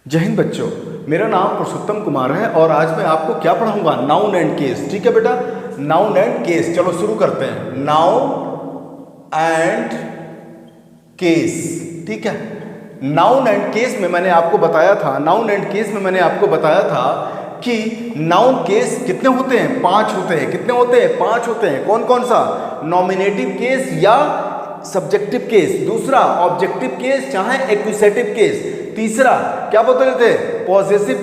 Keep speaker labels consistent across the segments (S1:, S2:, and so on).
S1: जय हिंद बच्चों, मेरा नाम पुरुषोत्तम कुमार है और आज मैं आपको क्या पढ़ाऊंगा, नाउन एंड केस। ठीक है बेटा, नाउन एंड केस। चलो शुरू करते हैं। Noun and case. ठीक है, नाउन एंड केस में मैंने आपको बताया था कि नाउन केस कितने होते हैं? 5 होते हैं। कितने होते हैं? 5 होते हैं। कौन कौन सा? नॉमिनेटिव केस या सब्जेक्टिव केस, दूसरा ऑब्जेक्टिव केस चाहे एक्विसेटिव केस, तीसरा क्या बोलते थे? पॉसेसिव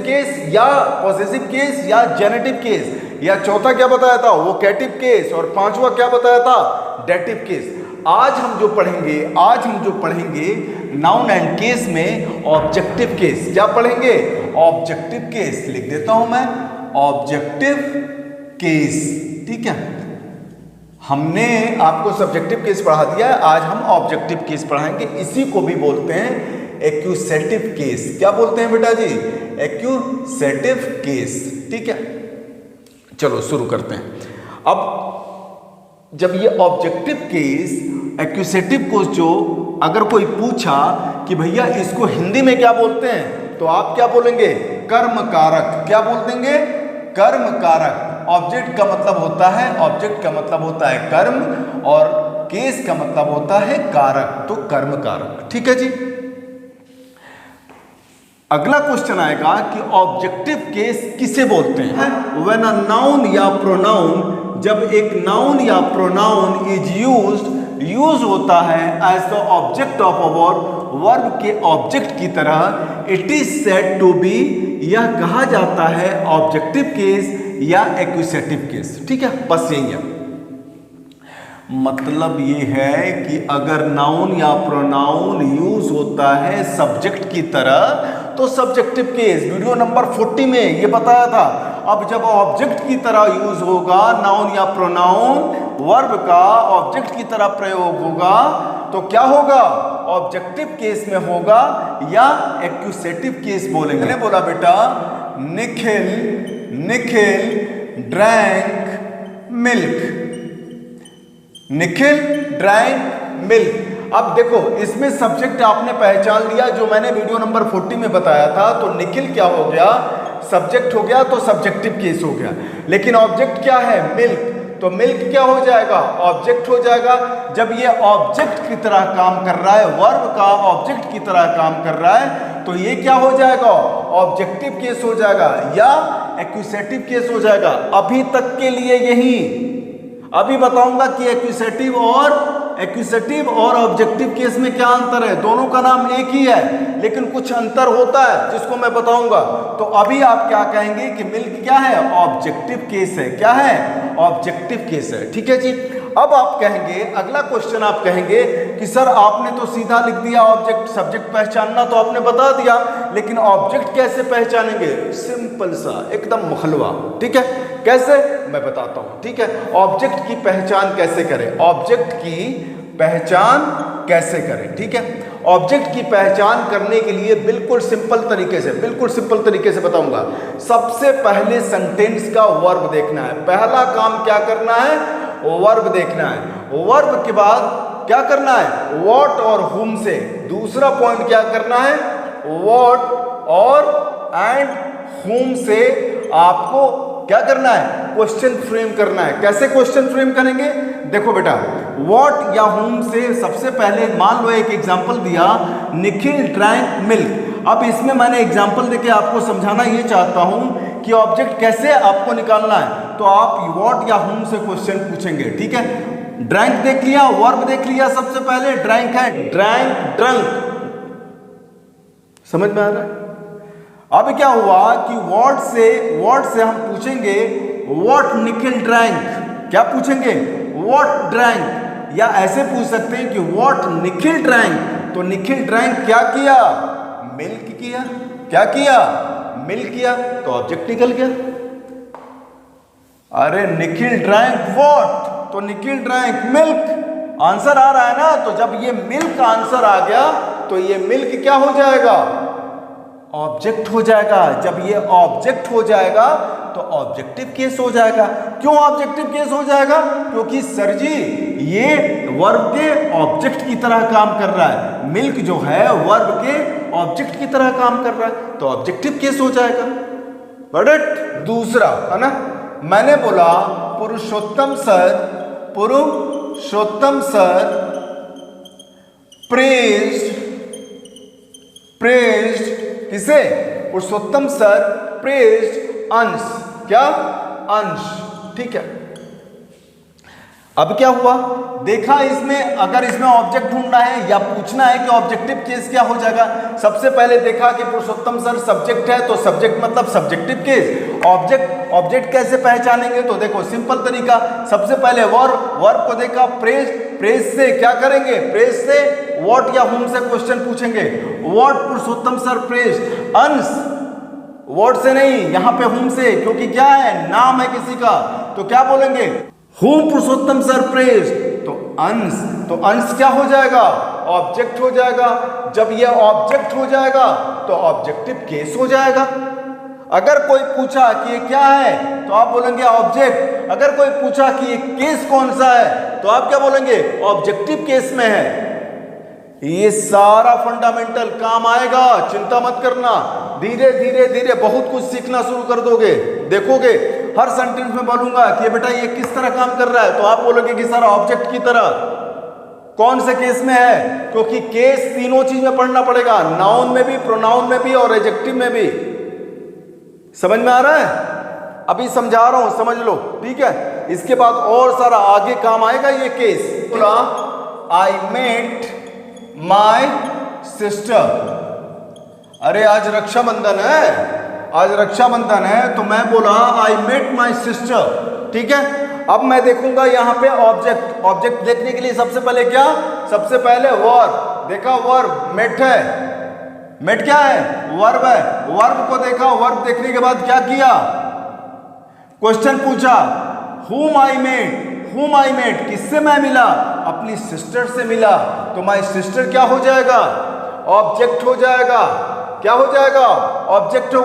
S1: केस या जेनेटिव केस, या चौथा क्या बताया था? वोकेटिव केस, और पांचवा क्या बताया था? Dative case. आज हम जो पढ़ेंगे नाउन एंड केस में ऑब्जेक्टिव केस। क्या पढ़ेंगे? Objective case. लिख देता हूं मैं, ऑब्जेक्टिव केस। ठीक है, हमने आपको सब्जेक्टिव केस पढ़ा दिया है, आज हम ऑब्जेक्टिव केस पढ़ाएंगे। इसी को भी बोलते हैं एक्यूसेटिव केस। क्या बोलते हैं बेटा जी? एक्यूसेटिव केस। ठीक है, चलो शुरू करते हैं। अब जब ये ऑब्जेक्टिव केस, एक्यूसेटिव को जो अगर कोई पूछा कि भैया इसको हिंदी में क्या बोलते हैं, तो आप क्या बोलेंगे? कर्म कारक। क्या बोल देंगे? कर्म कारक। ऑब्जेक्ट का मतलब होता है कर्म, और केस का मतलब होता है कारक, तो कर्म कारक। ठीक है जी। अगला क्वेश्चन आएगा कि ऑब्जेक्टिव केस किसे बोलते हैं? व्हेन अ नाउन या प्रोनाउन, जब एक नाउन या प्रोनाउन इज यूज होता है as the object of a verb के ऑब्जेक्ट की तरह, it is said to be, यह कहा जाता है ऑब्जेक्टिव केस या एक्विसेटिव केस। ठीक है, बस यही है। मतलब ये है कि अगर नाउन या प्रोनाउन यूज होता है सब्जेक्ट की तरह तो सब्जेक्टिव केस। वीडियो नंबर 40 में ये बताया था। अब जब ऑब्जेक्ट की तरह यूज होगा नाउन या प्रोनाउन, वर्ब का ऑब्जेक्ट की तरह प्रयोग होगा, तो क्या होगा? ऑब्जेक्टिव केस में होगा या एक्विसेटिव केस बोलेंगे। मैंने बोला बेटा Nikhil drank milk. Nikhil drank milk. अब देखो, इसमें सब्जेक्ट आपने पहचान लिया जो मैंने वीडियो नंबर 40 में बताया था। तो निखिल क्या हो गया? सब्जेक्ट हो गया, तो सब्जेक्टिव केस हो गया। लेकिन ऑब्जेक्ट क्या है? मिल्क। तो मिल्क क्या हो जाएगा? ऑब्जेक्ट हो जाएगा। जब ये ऑब्जेक्ट की तरह काम कर रहा है, वर्ब का ऑब्जेक्ट की तरह काम कर रहा है, तो ये क्या हो जाएगा? ऑब्जेक्टिव केस हो जाएगा या एक्विसेटिव केस हो जाएगा। अभी तक के लिए यही। अभी बताऊंगा कि एक्विसेटिव और ऑब्जेक्टिव केस में क्या अंतर है। दोनों का नाम एक ही है, लेकिन कुछ अंतर होता है जिसको मैं बताऊंगा। तो अभी आप क्या कहेंगे कि मिल्क क्या है? ऑब्जेक्टिव केस है। क्या है? ऑब्जेक्टिव केस है। ठीक है जी। अब आप कहेंगे, अगला क्वेश्चन आप कहेंगे कि सर आपने तो सीधा लिख दिया ऑब्जेक्ट, सब्जेक्ट पहचानना तो आपने बता दिया, लेकिन ऑब्जेक्ट कैसे पहचानेंगे? सिंपल सा, एकदम हलवा। ठीक है, कैसे? मैं बताता हूं। ठीक है, ऑब्जेक्ट की पहचान कैसे करें? ऑब्जेक्ट की पहचान कैसे करें? ठीक है, ऑब्जेक्ट की पहचान करने के लिए बिल्कुल सिंपल तरीके से बताऊंगा। सबसे पहले सेंटेंस का वर्ब देखना है। पहला काम क्या करना है? वर्ब देखना है। वर्ब के बाद क्या करना है? व्हाट और हुम से। दूसरा पॉइंट क्या करना है? व्हाट और एंड हुम से आपको क्या करना है? क्वेश्चन फ्रेम करना है। कैसे क्वेश्चन फ्रेम करेंगे? देखो बेटा, व्हाट या हुम से सबसे पहले मान लो एक एग्जांपल दिया, निखिल ड्रैंक मिल्क। अब इसमें मैंने एग्जांपल देके आपको समझाना ये चाहता हूं कि ऑब्जेक्ट कैसे आपको निकालना है। तो आप व्हाट या हुम से क्वेश्चन पूछेंगे। ठीक है, ड्रैंक देख लिया, वर्ब देख लिया। सबसे पहले ड्रैंक है, ड्रैंक, ड्रंक। समझ में आ रहा है? अब क्या हुआ कि वर्ड से हम पूछेंगे व्हाट निखिल ड्रैंक। क्या पूछेंगे? What drank. या ऐसे पूछ सकते हैं कि व्हाट निखिल ड्रैंक। तो निखिल ड्रैंक क्या किया? मिल्क किया। क्या किया? मिल्क किया। तो ऑब्जेक्ट निकल गया। अरे निखिल ड्रैंक व्हाट, तो निखिल ड्रैंक मिल्क। आंसर आ रहा है ना? तो जब ये मिल्क आंसर आ गया तो ये मिल्क क्या हो जाएगा? ऑब्जेक्ट हो जाएगा। जब ये ऑब्जेक्ट हो जाएगा तो ऑब्जेक्टिव केस हो जाएगा। क्यों ऑब्जेक्टिव केस हो जाएगा? क्योंकि सर जी ये वर्ब के ऑब्जेक्ट की तरह काम कर रहा है। मिल्क जो है वर्ब के ऑब्जेक्ट की तरह काम कर रहा है तो ऑब्जेक्टिव केस हो जाएगा। Got it? दूसरा है ना, मैंने बोला पुरुषोत्तम सर प्रेज्ड किसे? पुरुषोत्तम सर प्रेज्ड अंश, क्या? अंश। ठीक है, अब क्या हुआ, देखा इसमें अगर इसमें ऑब्जेक्ट ढूंढना है या पूछना है कि ऑब्जेक्टिव केस क्या हो जाएगा, सबसे पहले देखा कि पुरुषोत्तम सर सब्जेक्ट है तो सब्जेक्ट मतलब सब्जेक्टिव केस। ऑब्जेक्ट कैसे पहचानेंगे? तो देखो सिंपल तरीका, सबसे पहले वर्ब को देखा, प्रेज से क्या करेंगे? प्रेज से व्हाट या हुम से क्वेश्चन पूछेंगे। व्हाट पुरुषोत्तम सर प्रेज, अंश व्हाट से नहीं, यहां पे हुम से, क्योंकि क्या है, नाम है किसी का, तो क्या बोलेंगे? हुम पुरुषोत्तम सर प्रेज, तो अंश क्या हो जाएगा? ऑब्जेक्ट हो जाएगा। जब ये ऑब्जेक्ट हो जाएगा तो ऑब्जेक्टिव केस हो जाएगा। अगर कोई पूछा कि ये क्या है तो आप बोलेंगे ऑब्जेक्ट। अगर कोई पूछा कि ये केस कौन सा है तो आप क्या बोलेंगे? ऑब्जेक्टिव केस में है। ये सारा फंडामेंटल काम आएगा, चिंता मत करना। धीरे धीरे धीरे बहुत कुछ सीखना शुरू कर दोगे, देखोगे हर सेंटेंस में बोलूंगा कि बेटा ये किस तरह काम कर रहा है तो आप बोलोगे कि सर ऑब्जेक्ट की तरह। कौन से केस में है? क्योंकि केस तीनों चीज में पढ़ना पड़ेगा, नाउन में भी, प्रोनाउन में भी और एडजेक्टिव में भी। समझ में आ रहा है? अभी समझा रहा हूं, समझ लो, ठीक है। इसके बाद और सारा आगे काम आएगा ये केस। बोला आई मेट माय सिस्टर, अरे आज रक्षाबंधन है, आज रक्षाबंधन है तो मैं बोला आई मेट माय सिस्टर। ठीक है, अब मैं देखूंगा यहां पे ऑब्जेक्ट देखने के लिए सबसे पहले क्या? सबसे पहले वर्ब देखा, वर्ब मेट है, मेट क्या है? वर्ब है। वर्ब को देखा, वर्ब देखने के बाद क्या किया? क्वेश्चन पूछा, whom I met, किससे मैं मिला? अपनी सिस्टर से मिला, तो माय सिस्टर क्या हो जाएगा? ऑब्जेक्ट हो जाएगा। क्या हो जाएगा? ऑब्जेक्ट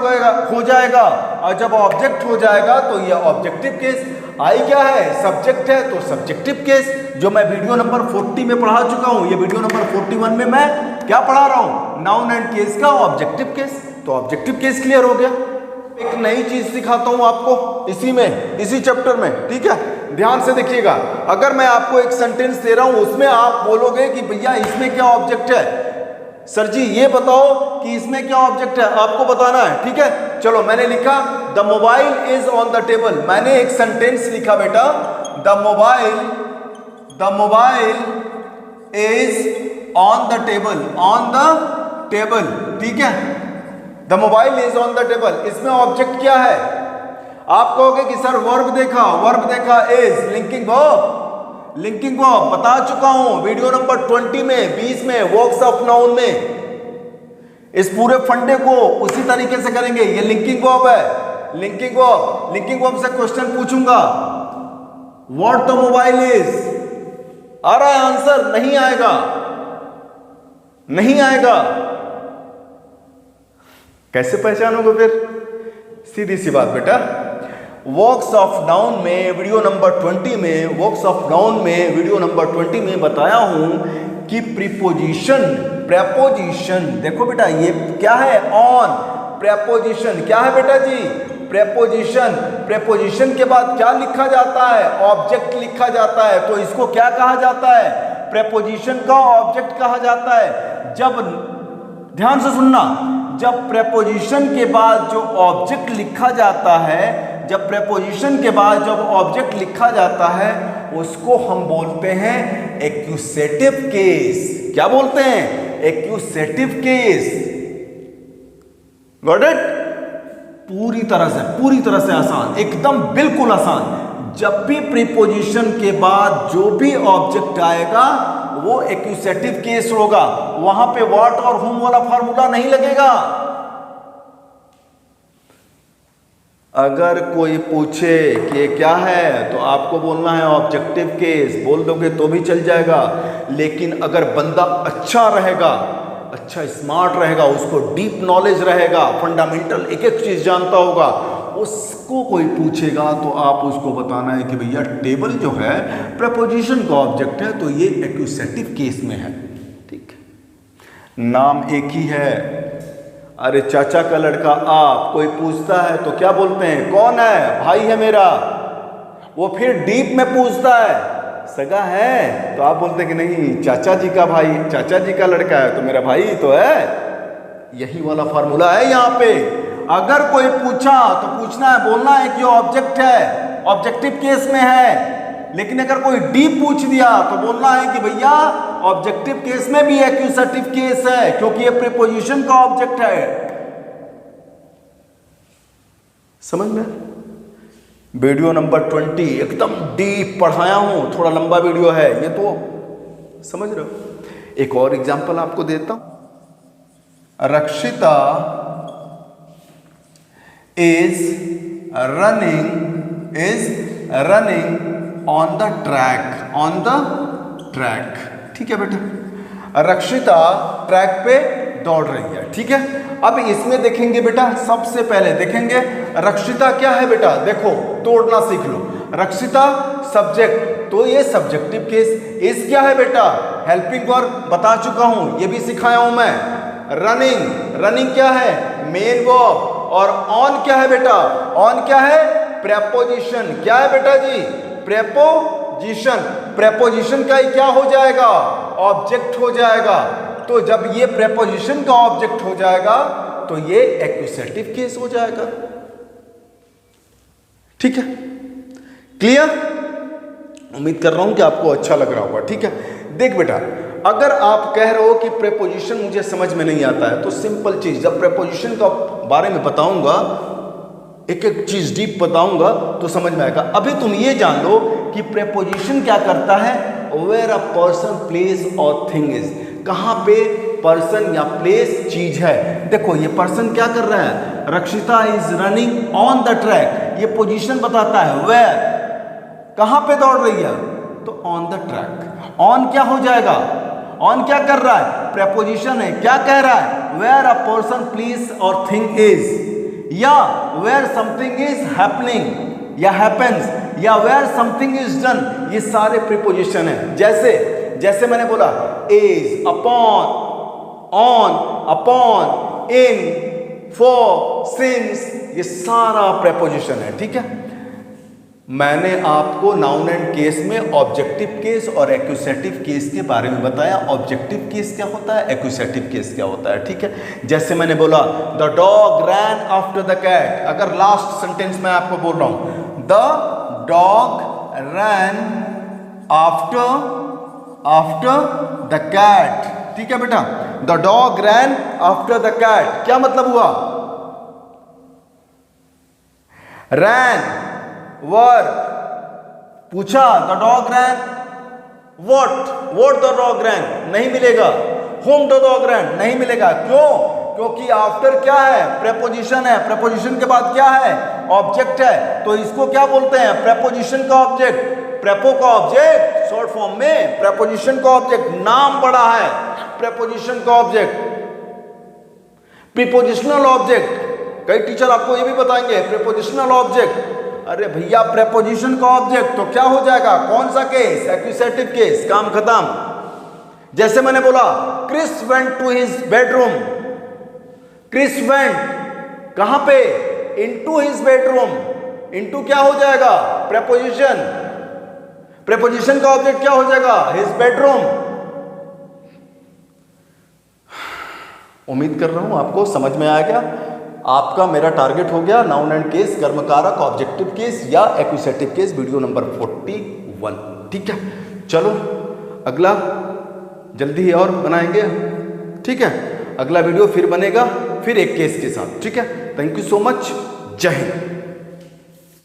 S1: हो जाएगा। और जब ऑब्जेक्ट हो जाएगा तो ये ऑब्जेक्टिव केस। आई क्या है? सब्जेक्ट है, तो सब्जेक्टिव केस, जो मैं वीडियो नंबर 40 में पढ़ा चुका हूं। ये वीडियो नंबर 41 में मैं क्या पढ़ा रहा हूं? नाउन एंड केस का ऑब्जेक्टिव केस। तो ऑब्जेक्टिव केस क्लियर हो गया। एक नई चीज सिखाता हूं आपको इसी चैप्टर में, ठीक है? ध्यान से देखिएगा। अगर मैं आपको एक सेंटेंस दे रहा हूं, उसमें आप बोलोगे कि भैया इसमें क्या ऑब्जेक्ट है? सर जी ये बताओ कि इसमें क्या ऑब्जेक्ट है, आपको बताना है, ठीक है? चलो, मैंने लिखा the mobile is on the table. मैंने एक सेंटेंस लिखा बेटा, the mobile is on the table, ठीक है? The mobile is on the table, इसमें ऑब्जेक्ट क्या है? आप कहोगे कि सर वर्ब देखा इज, लिंकिंग वर्ब बता चुका हूं वीडियो नंबर 20 में, 20 में, वर्क्स ऑफ नाउन में। इस पूरे फंडे को उसी तरीके से करेंगे। ये लिंकिंग वर्ब है, लिंकिंग वर्ब से क्वेश्चन पूछूंगा, व्हाट द मोबाइल इज। आ रहा है आंसर? नहीं आएगा। कैसे पहचानोगे फिर? सीधी सी बात बेटा, वर्क्स ऑफ नाउन में वीडियो नंबर 20 में बताया हूं कि प्रेपोजिशन देखो बेटा, ये क्या है? ऑन। प्रेपोजिशन क्या है बेटा जी? प्रेपोजिशन के बाद क्या लिखा जाता है? ऑब्जेक्ट लिखा जाता है। तो इसको क्या कहा जाता है? प्रेपोजिशन का ऑब्जेक्ट कहा जाता है। जब, ध्यान से सुनना, जब प्रेपोजिशन के बाद जो ऑब्जेक्ट लिखा जाता है, जब ऑब्जेक्ट लिखा जाता है उसको हम बोलते हैं एक्यूसेटिव केस। क्या बोलते हैं? एक्यूसेटिव केस। Got it? पूरी तरह से आसान, एकदम बिल्कुल आसान। जब भी प्रीपोजिशन के बाद जो भी ऑब्जेक्ट आएगा वो एक्यूसेटिव केस होगा। वहां पे व्हाट और हुम वाला फार्मूला नहीं लगेगा। अगर कोई पूछे कि ये क्या है तो आपको बोलना है ऑब्जेक्टिव केस, बोल दोगे तो भी चल जाएगा। लेकिन अगर बंदा अच्छा रहेगा, अच्छा स्मार्ट रहेगा, उसको डीप नॉलेज रहेगा, फंडामेंटल एक एक चीज जानता होगा, उसको कोई पूछेगा तो आप उसको बताना है कि भैया टेबल जो है प्रेपोजिशन का ऑब्जेक्ट है तो ये एक्यूसेटिव केस में है। ठीक है, नाम एक ही है। अरे चाचा का लड़का आप, कोई पूछता है तो क्या बोलते हैं, कौन है, भाई है मेरा। वो फिर डीप में पूछता है, सगा है, तो आप बोलते हैं कि नहीं, चाचा जी का भाई, चाचा जी का लड़का है तो मेरा भाई तो है। यही वाला फार्मूला है यहाँ पे। अगर कोई पूछा तो पूछना है, बोलना है कि ऑब्जेक्ट है, ऑब्जेक्टिव केस में है। लेकिन अगर कोई डीप पूछ दिया तो बोलना है कि भैया ऑब्जेक्टिव केस में भी एक्यूजेटिव केस है, क्योंकि ये प्रीपोजिशन का ऑब्जेक्ट है। समझ में? वीडियो नंबर 20 एकदम डीप पढ़ाया हूं, थोड़ा लंबा वीडियो है ये, तो समझ रहे हो। एक और एग्जांपल आपको देता हूं। रक्षिता is running on the track, ठीक है बेटा। रक्षिता ट्रैक पे दौड़ रही है, ठीक है। अब इसमें देखेंगे बेटा, सबसे पहले देखेंगे रक्षिता क्या है बेटा, देखो तोड़ना सीख लो। रक्षिता सब्जेक्ट, तो ये सब्जेक्टिव केस। इस क्या है बेटा, हेल्पिंग वर्ब, बता चुका हूं, ये भी सिखाया हूं मैं। रनिंग क्या है, मेन वर्ब। और ऑन क्या है बेटा, ऑन क्या है, प्रेपोजिशन। क्या है बेटा जी, प्रेपोजिशन। प्रेपोजिशन का ही क्या हो जाएगा, ऑब्जेक्ट हो जाएगा। तो जब ये प्रेपोजिशन का ऑब्जेक्ट हो जाएगा तो ये एक्यूजेटिव केस हो जाएगा, ठीक है। क्लियर? उम्मीद कर रहा हूं कि आपको अच्छा लग रहा होगा, ठीक है। देख बेटा, अगर आप कह रहे हो कि प्रेपोजिशन मुझे समझ में नहीं आता है, तो सिंपल चीज, जब प्रेपोजिशन का बारे में बताऊंगा, एक एक चीज डीप बताऊंगा तो समझ में आएगा। अभी तुम ये जान लो कि प्रेपोजिशन क्या करता है, वेयर अ पर्सन, प्लेस और थिंग इज, कहां पे पर्सन या प्लेस चीज है। देखो ये पर्सन क्या कर रहा है, रक्षिता is running on the track, ये पोजीशन बताता है, वेयर, कहां पे दौड़ रही है, तो ऑन द ट्रैक। ऑन क्या हो जाएगा, ऑन क्या कर रहा है, प्रेपोजिशन है, क्या कह रहा है, वेयर अ पर्सन, प्लेस और थिंग इज, या वेयर समथिंग इज हैपनिंग या हैपेंस, या वेयर समथिंग इज डन, ये सारे प्रीपोजिशन है। जैसे मैंने बोला is, upon, on, upon, in, for, since, ये सारा प्रीपोजिशन है, ठीक है। मैंने आपको नाउन एंड केस में ऑब्जेक्टिव केस और एक्यूजेटिव केस के बारे में बताया। ऑब्जेक्टिव केस क्या होता है, एक्यूजेटिव केस क्या होता है, ठीक है। जैसे मैंने बोला the dog ran after the cat, अगर लास्ट सेंटेंस में आपको बोल रहा हूं the dog ran after the cat, ठीक है बेटा। The dog ran after the cat, क्या मतलब हुआ, रैन वर्ब, पूछा the dog ran, what the dog ran, नहीं मिलेगा। whom द डॉग रैन, नहीं मिलेगा। क्यों? क्योंकि आफ्टर क्या है, प्रेपोजिशन है, प्रेपोजिशन के बाद क्या है, ऑब्जेक्ट है। तो इसको क्या बोलते हैं, प्रेपोजिशन का ऑब्जेक्ट, प्रेपो का ऑब्जेक्ट, शॉर्ट फॉर्म में प्रेपोजिशन का ऑब्जेक्ट, नाम बड़ा है, प्रेपोजिशन का ऑब्जेक्ट, प्रीपोजिशनल ऑब्जेक्ट। कई टीचर आपको ये भी बताएंगे प्रीपोजिशनल ऑब्जेक्ट। अरे भैया प्रेपोजिशन का ऑब्जेक्ट तो क्या हो जाएगा, कौन सा केस, एक्यूजेटिव केस, काम खत्म। जैसे मैंने बोला Chris went to his bedroom, Chris went कहां पे, इनटू हिज बेडरूम, इनटू क्या हो जाएगा, प्रेपोजिशन, प्रेपोजिशन का ऑब्जेक्ट क्या हो जाएगा, हिज बेडरूम। उम्मीद कर रहा हूं आपको समझ में आ गया। आपका मेरा टारगेट हो गया नाउन एंड केस, कर्मकारक, ऑब्जेक्टिव केस या एक्यूजेटिव केस, वीडियो नंबर 41, ठीक है। चलो अगला जल्दी ही और बनाएंगे, ठीक है। अगला वीडियो फिर बनेगा, फिर एक केस के साथ, ठीक है। थैंक यू सो मच, जय हिंद।